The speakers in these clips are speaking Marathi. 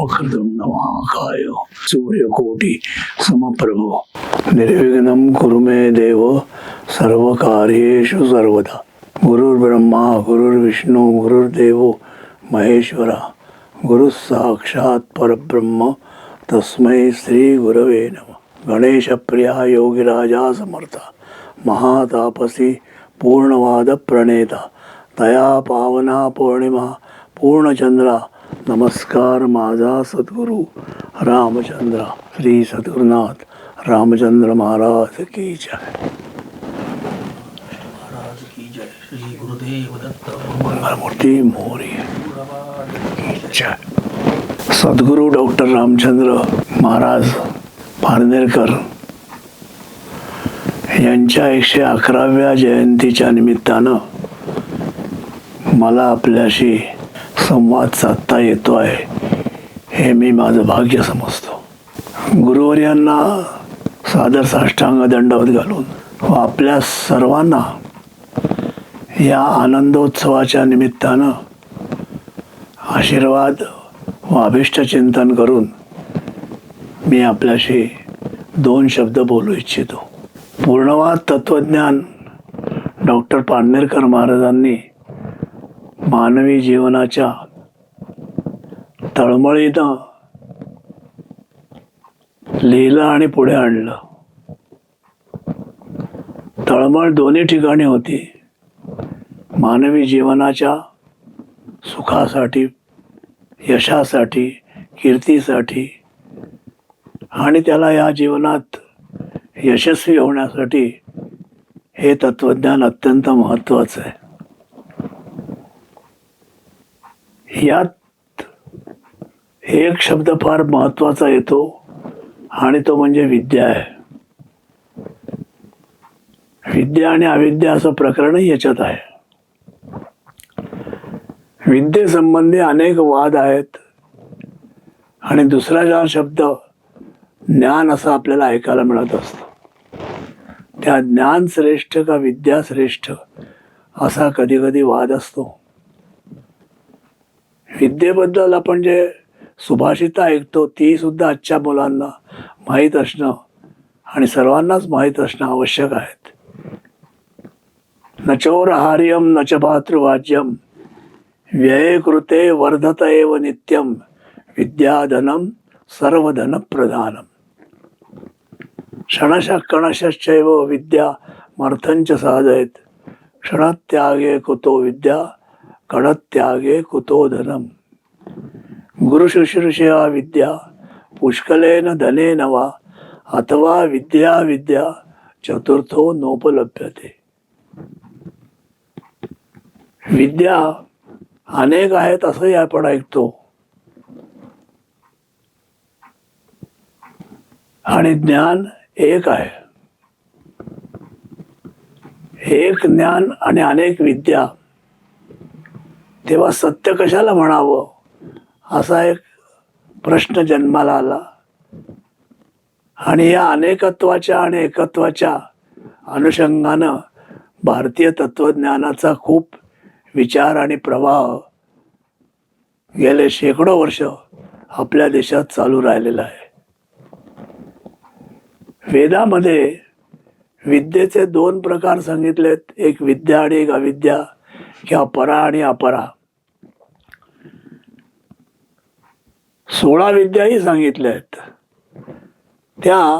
वक्रतुंड महाकाय सूर्यकोटि समप्रभ निर्विघ्नं कुरु मे देव सर्वकार्येषु सर्वदा. गुरुर्ब्रह्मा गुरुर्विष्णू गुरुर्देवो महेश्वरा गुरु साक्षात् परब्रह्म तस्मै श्री गुरवे नमः. गणेशप्रिया योगिराजा समर्था महातापसी पूर्णवाद प्रणेता दया पावना पौर्णिमा पूर्णचंद्रा नमस्कार माझा सद्गुरु रामचंद्र. श्री सद्गुरुनाथ रामचंद्र महाराज की जय. महाराज की जय. श्री गुरुदेव दत्त मंगलमूर्ती मोरी की जय. सद्गुरु डॉक्टर रामचंद्र महाराज पारनेरकर यांच्या 111व्या जयंतीच्या निमित्तानं मला आपल्याशी संवाद साधता येतो आहे हे मी माझं भाग्य समजतो. गुरुवर्यांना सादर साष्टांग दंडवत घालून व आपल्या सर्वांना या आनंदोत्सवाच्या निमित्तानं आशीर्वाद व अभिष्ट चिंतन करून मी आपल्याशी 2 शब्द बोलू इच्छितो. पूर्णवाद तत्वज्ञान डॉक्टर पारनेरकर महाराजांनी मानवी जीवनाच्या तळमळीनं लिहिलं आणि पुढे आणलं. तळमळ दोन्ही ठिकाणी होती. मानवी जीवनाच्या सुखासाठी, यशासाठी, कीर्तीसाठी आणि त्याला या जीवनात यशस्वी होण्यासाठी हे तत्वज्ञान अत्यंत महत्त्वाचं आहे. यात एक शब्द फार महत्त्वाचा येतो आणि तो म्हणजे विद्या आहे. विद्या आणि अविद्या असं प्रकरणही याच्यात आहे. विद्येसंबंधी अनेक वाद आहेत आणि दुसरा शब्द ज्ञान असं आपल्याला ऐकायला मिळत असतं. त्या ज्ञान श्रेष्ठ का विद्या श्रेष्ठ असा कधी कधी वाद असतो. विद्येबद्दल आपण जे सुभाषितं ऐकतो ती सुद्धा आजच्या मुलांना माहीत असणं आणि सर्वांनाच माहीत असणं आवश्यक आहेत. न चोरहार्यम न च भातृवाज्यम व्यये कृते वर्धत एव नित्यम विद्याधनम सर्वधन प्रधानम. क्षणशः कणशश्चैव विद्या मर्थंच साधयेत क्षणत्यागे कुतो विद्या कणत्यागे कुतो धनम. गुरुशुश्रूषया विद्या पुष्कलेन धनेन वा अथवा विद्या विद्या चतुर्थो नोपलभ्यते. विद्या अनेक आहेत असंही आपण ऐकतो आणि ज्ञान एक आहे. एक ज्ञान आणि अनेक विद्या, तेव्हा सत्य कशाला म्हणावं असा एक प्रश्न जन्माला आला. आणि या अनेकत्वाच्या आणि एकत्वाच्या अनुषंगानं भारतीय तत्वज्ञानाचा खूप विचार आणि प्रवाह गेले शेकडो वर्ष आपल्या देशात चालू राहिलेला आहे. वेदामध्ये विद्येचे 2 प्रकार सांगितलेत. एक विद्या आणि एक अविद्या किंवा परा आणि अपरा. 16 विद्याही सांगितल्या आहेत. त्या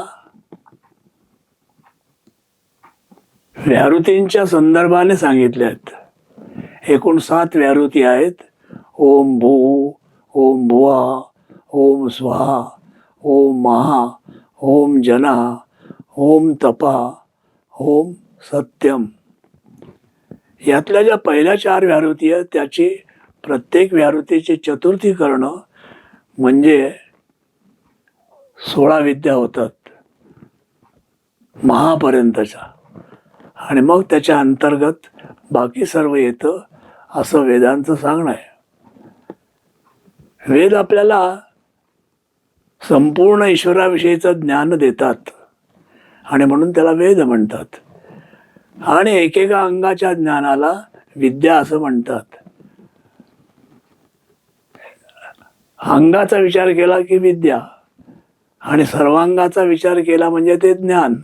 व्याहृतींच्या संदर्भाने सांगितल्या आहेत. एकूण 7 व्याहृती आहेत. ओम भू, ओम भुवा, ओम स्वाहा, ओम महा, ओम जना, ओम तपा, ओम सत्यम. यातल्या ज्या पहिल्या 4 व्याहृती आहेत त्याची प्रत्येक व्याहृतीची चतुर्थी करणं म्हणजे 16 विद्या होतात महापर्यंतच्या. आणि मग त्याच्या अंतर्गत बाकी सर्व येतं असं वेदांचं सांगणं आहे. वेद आपल्याला संपूर्ण ईश्वराविषयीचं ज्ञान देतात आणि म्हणून त्याला वेद म्हणतात. आणि एकेका अंगाच्या ज्ञानाला विद्या असं म्हणतात. अंगाचा विचार केला की विद्या, आणि सर्वांगाचा विचार केला म्हणजे ते ज्ञान.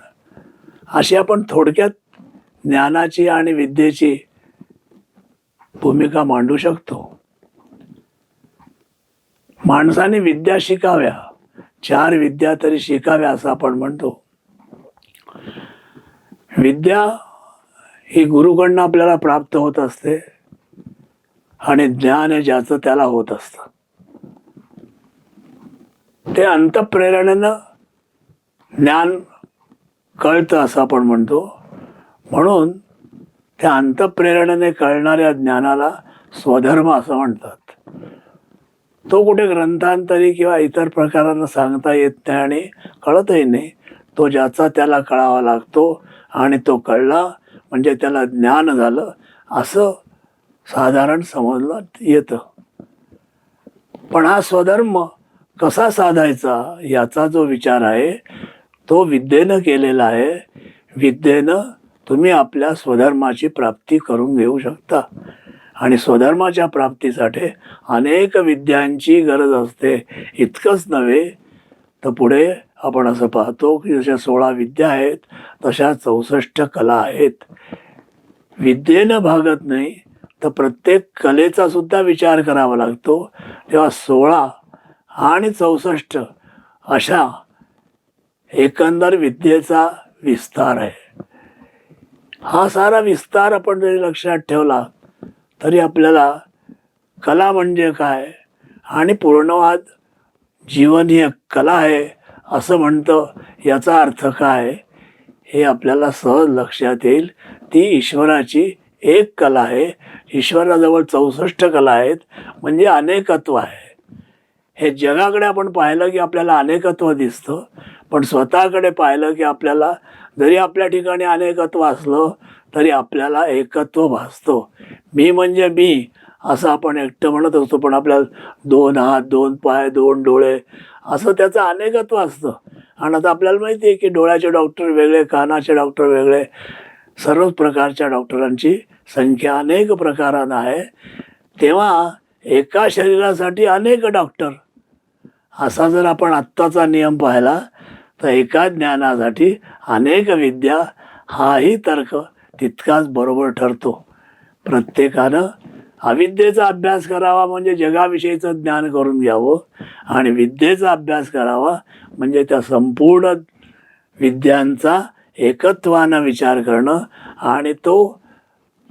अशी आपण थोडक्यात ज्ञानाची आणि विद्येची भूमिका मांडू शकतो. माणसाने विद्या शिकाव्या, 4 विद्या तरी शिकाव्या असं आपण म्हणतो. विद्या ही गुरुकडनं आपल्याला प्राप्त होत असते आणि ज्ञान हे ज्याचं त्याला होत असतं. ते अंतःप्रेरणेनं ज्ञान कळतं असं आपण म्हणतो. म्हणून त्या अंतःप्रेरणेने कळणाऱ्या ज्ञानाला स्वधर्म असं म्हणतात. तो कुठे ग्रंथांतरी किंवा इतर प्रकारांना सांगता येत नाही आणि कळतही नाही. तो ज्याचा त्याला कळावा लागतो आणि तो कळला म्हणजे त्याला ज्ञान झालं असं साधारण समजलं येतं. पण हा स्वधर्म कसा साधायचा याचा जो विचार आहे तो विद्येनं केलेला आहे. विद्येनं तुम्ही आपल्या स्वधर्माची प्राप्ती करून घेऊ शकता. आणि स्वधर्माच्या प्राप्तीसाठी अनेक विद्यांची गरज असते. इतकंच नव्हे तर पुढे आपण असं पाहतो की जशा 16 विद्या आहेत तशा 64 कला आहेत. विद्येनं भागत नाही तर प्रत्येक कलेचा सुद्धा विचार करावा लागतो. तेव्हा 16 आणि 64 अशा एकंदर विद्येचा विस्तार आहे. हा सारा विस्तार आपण जरी लक्षात ठेवला तरी आपल्याला कला म्हणजे काय आणि पूर्णवाद जीवन ही एक कला आहे असं म्हणतं याचा अर्थ काय हे आपल्याला सहज लक्षात येईल. ती ईश्वराची एक कला आहे. ईश्वराजवळ 64 कला आहेत म्हणजे अनेकत्व आहे. हे जगाकडे आपण पाहिलं की आपल्याला अनेकत्व दिसतं, पण स्वतःकडे पाहिलं की आपल्याला जरी आपल्या ठिकाणी अनेकत्व असलं तरी आपल्याला एकत्व भासतो. मी म्हणजे मी असं आपण एकटं म्हणत असतो, पण आपल्याला 2 हात, 2 पाय, 2 डोळे असं त्याचं अनेकत्व असतं. आणि आता आपल्याला माहिती आहे की डोळ्याचे डॉक्टर वेगळे, कानाचे डॉक्टर वेगळे, सर्वच प्रकारच्या डॉक्टरांची संख्या अनेक प्रकारानं आहे. तेव्हा एका शरीरासाठी अनेक डॉक्टर असा जर आपण आत्ताचा नियम पाहिला तर एका ज्ञानासाठी अनेक विद्या हाही तर्क तितकाच बरोबर ठरतो. प्रत्येकानं अविद्येचा अभ्यास करावा म्हणजे जगाविषयीचं ज्ञान करून घ्यावं, आणि विद्येचा अभ्यास करावा म्हणजे त्या संपूर्ण विद्यांचा एकत्वानं विचार करणं आणि तो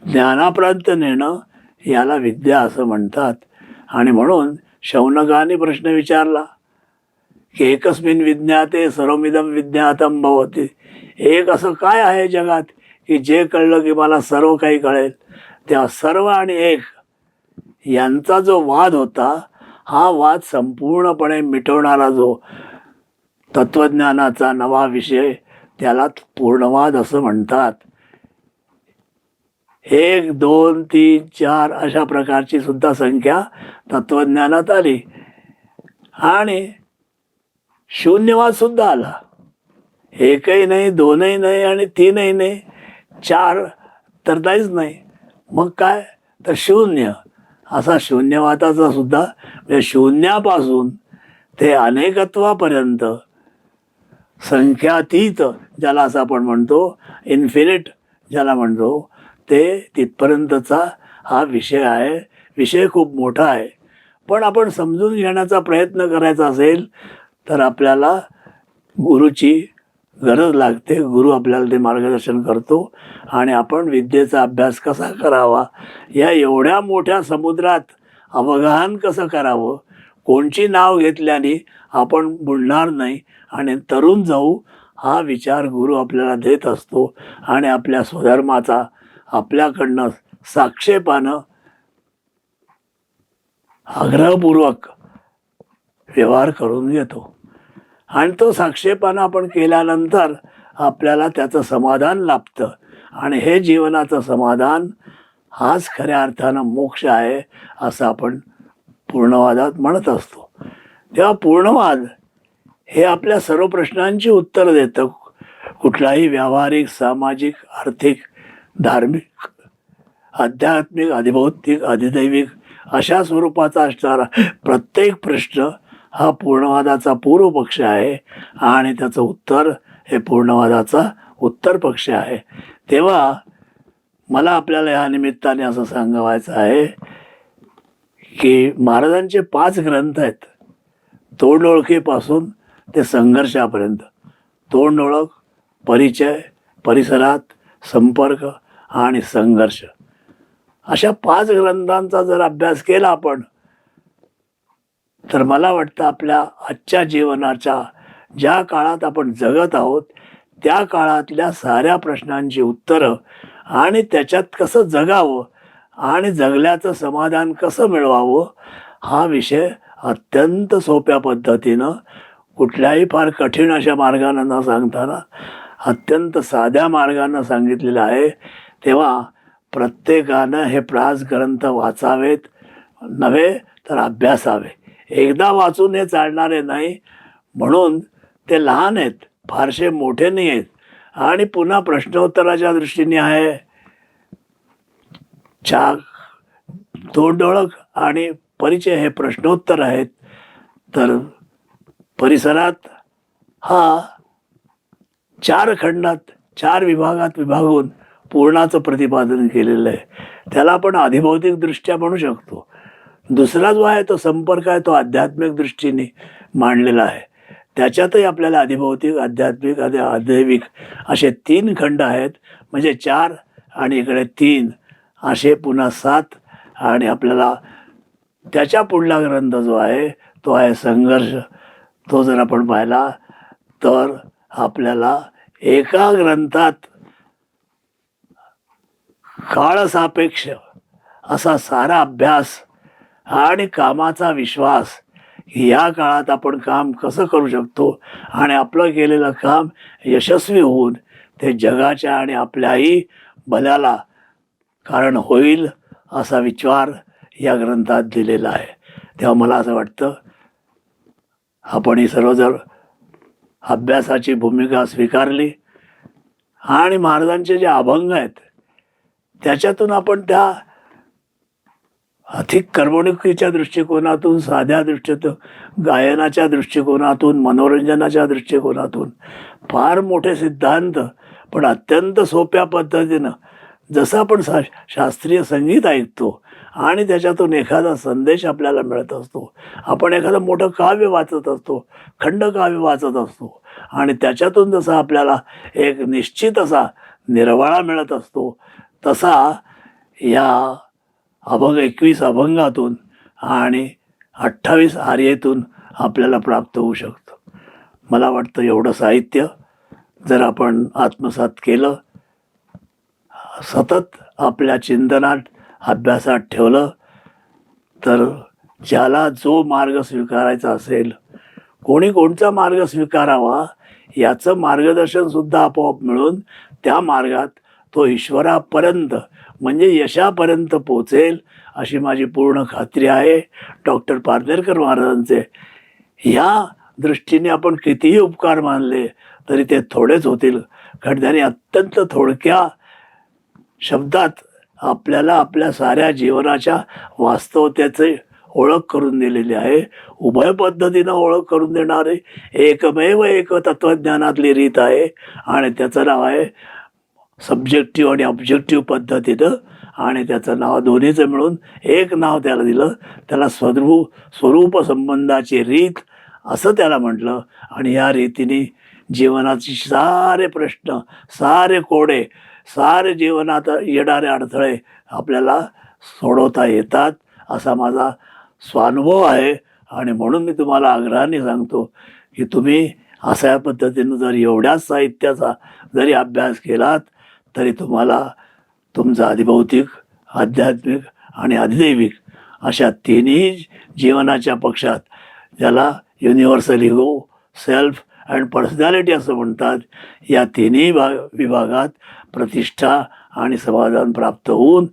ज्ञानापर्यंत नेणं याला विद्या असं म्हणतात. आणि म्हणून शौनकाने प्रश्न विचारला की एकस्मिन् विज्ञाते सर्वमिदं विज्ञातं भवति. एक असं काय आहे जगात की जे कळलं की मला सर्व काही कळेल. त्या सर्व आणि एक यांचा जो वाद होता हा वाद संपूर्णपणे मिटवणारा जो तत्वज्ञानाचा नवा विषय त्याला पूर्णवाद असं म्हणतात. 1, 2, 3, 4 अशा प्रकारची सुद्धा संख्या तत्वज्ञानात आली. आणि शून्यवाद सुद्धा आला. 1ही नाही, 2ही नाही आणि 3ही नाही, 4 तर काहीच नाही. मग काय तर शून्य असा शून्यवादाचा सुद्धा म्हणजे शून्यापासून ते अनेकत्वापर्यंत संख्यातीत ज्याला असं आपण म्हणतो, इन्फिनिट ज्याला म्हणतो, ते तिथपर्यंतचा हा विषय आहे. विषय खूप मोठा आहे, पण आपण समजून घेण्याचा प्रयत्न करायचा असेल तर आपल्याला गुरुची गरज लागते. गुरु आपल्याला ते मार्गदर्शन करतो आणि आपण विद्येचा अभ्यास कसा करावा, या एवढ्या मोठ्या समुद्रात अवगाहन कसं करावं, कोणची नाव घेतल्याने आपण बुडणार नाही आणि तरुण जाऊ, हा विचार गुरु आपल्याला देत असतो. आणि आपल्या स्वधर्माचा आपल्याकडनं साक्षेपानं आग्रहपूर्वक व्यवहार करून घेतो. आणि तो साक्षेपानं आपण केल्यानंतर आपल्याला त्याचं समाधान लाभतं. आणि हे जीवनाचं समाधान हाच खऱ्या अर्थानं मोक्ष आहे असं आपण पूर्णवादात म्हणत असतो. तेव्हा पूर्णवाद हे आपल्या सर्व प्रश्नांची उत्तरं देतं. कुठलाही व्यावहारिक, सामाजिक, आर्थिक, धार्मिक, आध्यात्मिक, अधिभौतिक, अधिदैविक अशा स्वरूपाचा असणारा प्रत्येक प्रश्न हा पूर्णवादाचा पूर्व पक्ष आहे आणि त्याचं उत्तर हे पूर्णवादाचा उत्तर पक्ष आहे. तेव्हा मला आपल्याला या निमित्ताने असं सांगायचं आहे की महाराजांचे 5 ग्रंथ आहेत, तोंड ओळखीपासून ते संघर्षापर्यंत. तोंड ओळख, परिचय, परिसरात, संपर्क आणि संघर्ष, अशा 5 ग्रंथांचा जर अभ्यास केला आपण तर मला वाटतं आपल्या आजच्या जीवनाच्या ज्या काळात आपण जगत आहोत त्या काळातल्या साऱ्या प्रश्नांची उत्तरं आणि त्याच्यात कसं जगावं आणि जगल्याचं समाधान कसं मिळवावं हा विषय अत्यंत सोप्या पद्धतीनं, कुठल्याही फार कठीण अशा मार्गानं न सांगताना अत्यंत साध्या मार्गानं सांगितलेलं आहे. तेव्हा प्रत्येकानं हे 5 ग्रंथ वाचावेत, नव्हे तर अभ्यासावे. एकदा वाचून हे चालणारे नाही, म्हणून ते लहान आहेत, फारसे मोठे नाही आहेत आणि पुन्हा प्रश्नोत्तराच्या दृष्टीने आहे. तोंड ओळख आणि परिचय हे प्रश्नोत्तर आहेत, तर परिसरात हा 4 खंडात 4 विभागात विभागून पूर्णाचं प्रतिपादन केलेलं आहे. त्याला आपण अधिभौतिक दृष्ट्या म्हणू शकतो. दुसरा जो आहे तो संपर्क आहे, तो आध्यात्मिक दृष्टीने मांडलेला आहे. त्याच्यातही आपल्याला अधिभौतिक, आध्यात्मिक आणि अदैविक असे 3 खंड आहेत. म्हणजे 4 आणि इकडे 3 असे पुन्हा 7. आणि आपल्याला त्याच्या पुढला ग्रंथ जो आहे तो आहे संघर्ष. तो जर आपण पाहिला तर आपल्याला एका ग्रंथात काळसापेक्ष असा सारा अभ्यास आणि कामाचा विश्वास, या काळात आपण काम कसं करू शकतो आणि आपलं केलेलं काम यशस्वी होऊन ते जगाच्या आणि आपल्याही भल्याला कारण होईल असा विचार या ग्रंथात दिलेला आहे. तेव्हा मला असं वाटतं आपण ही सर्व जर अभ्यासाची भूमिका स्वीकारली आणि महाराजांचे जे अभंग आहेत त्याच्यातून आपण त्या अधिक करमणुकीच्या दृष्टिकोनातून, साध्या दृष्टीतून, गायनाच्या दृष्टिकोनातून, मनोरंजनाच्या दृष्टिकोनातून फार मोठे सिद्धांत पण अत्यंत सोप्या पद्धतीनं, जसं आपण शास्त्रीय संगीत ऐकतो आणि त्याच्यातून एखादा संदेश आपल्याला मिळत असतो, आपण एखादं मोठं काव्य वाचत असतो, खंडकाव्य वाचत असतो आणि त्याच्यातून जसा आपल्याला एक निश्चित असा निर्वाळा मिळत असतो, तसा या 21 अभंगातून आणि 28 आर्येतून आपल्याला प्राप्त होऊ शकतं. मला वाटतं एवढं साहित्य जर आपण आत्मसात केलं, सतत आपल्या चिंतनात, अभ्यासात ठेवलं, तर ज्याला जो मार्ग स्वीकारायचा असेल, कोणी कोणचा मार्ग स्वीकारावा याचं मार्गदर्शनसुद्धा आपोआप मिळून त्या मार्गात तो ईश्वरापर्यंत म्हणजे यशापर्यंत पोचेल अशी माझी पूर्ण खात्री आहे. डॉक्टर पारनेरकर महाराजांचे ह्या दृष्टीने आपण कितीही उपकार मानले तरी ते थोडेच होतील, कारण त्यांनी अत्यंत थोडक्या शब्दात आपल्याला आपल्या साऱ्या जीवनाच्या वास्तवतेचे ओळख करून दिलेली आहे. उभय पद्धतीनं ओळख करून देणारे एकमेव एक तत्त्वज्ञानातली रीत आहे आणि त्याचं नाव आहे सब्जेक्टिव्ह आणि ऑब्जेक्टिव्ह पद्धतीनं, आणि त्याचं नाव दोन्हीचं मिळून एक नाव त्याला दिलं. त्याला स्वरूप संबंधाची रीत असं त्याला म्हटलं. आणि या रीतीने जीवनाचे सारे प्रश्न, सारे कोडे, सारे जीवनात येणारे अडथळे आपल्याला सोडवता येतात असा माझा स्वानुभव आहे. आणि म्हणून मी तुम्हाला आग्रहाने सांगतो की तुम्ही अशा पद्धतीनं जर एवढ्याच साहित्याचा जरी अभ्यास केलात तरी तुम्हाला तुमचा अधिभौतिक, आध्यात्मिक आणि अधिदैविक अशा तिन्ही जीवनाच्या पक्षात, ज्याला universal ego, self and personality असं म्हणतात, या तिन्ही विभागात प्रतिष्ठा आणि समाधान प्राप्त होऊन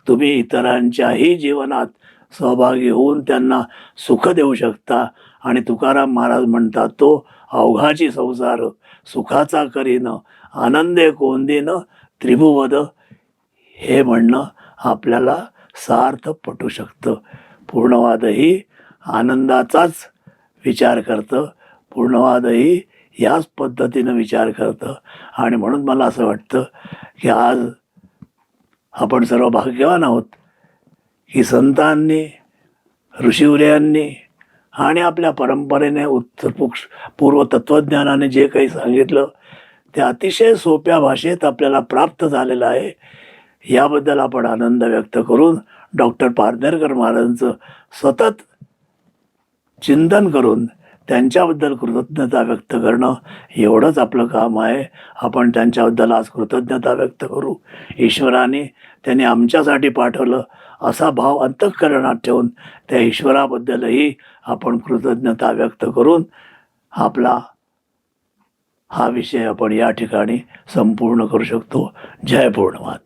तुम्ही इतरांच्याही जीवनात सहभागी होऊन त्यांना सुख देऊ शकता. आणि तुकाराम महाराज म्हणतात, तो अवघाची संसार सुखाचा करीन, आनंदे कोंदीन त्रिभुवद, हे म्हणणं आपल्याला सार्थ पटू शकतं. पूर्णवादही आनंदाचाच विचार करतं, पूर्णवादही याच पद्धतीनं विचार करतं. आणि म्हणून मला असं वाटतं की आज आपण सर्व भाग्यवान आहोत की संतांनी, ऋषिवर्यांनी आणि आपल्या परंपरेने पूर्व तत्त्वज्ञानाने जे काही सांगितलं ते अतिशय सोप्या भाषेत आपल्याला प्राप्त झालेलं आहे. याबद्दल आपण आनंद व्यक्त करून डॉक्टर पारनेरकर महाराजांचं सतत चिंतन करून त्यांच्याबद्दल कृतज्ञता व्यक्त करणं एवढंच आपलं काम आहे. आपण त्यांच्याबद्दल आज कृतज्ञता व्यक्त करू. ईश्वराने त्यांनी आमच्यासाठी पाठवलं असा भाव अंतःकरणात ठेवून त्या ईश्वराबद्दलही आपण कृतज्ञता व्यक्त करून आपला हा विषय आपण या ठिकाणी संपूर्ण करू शकतो. जय पूर्णवाद.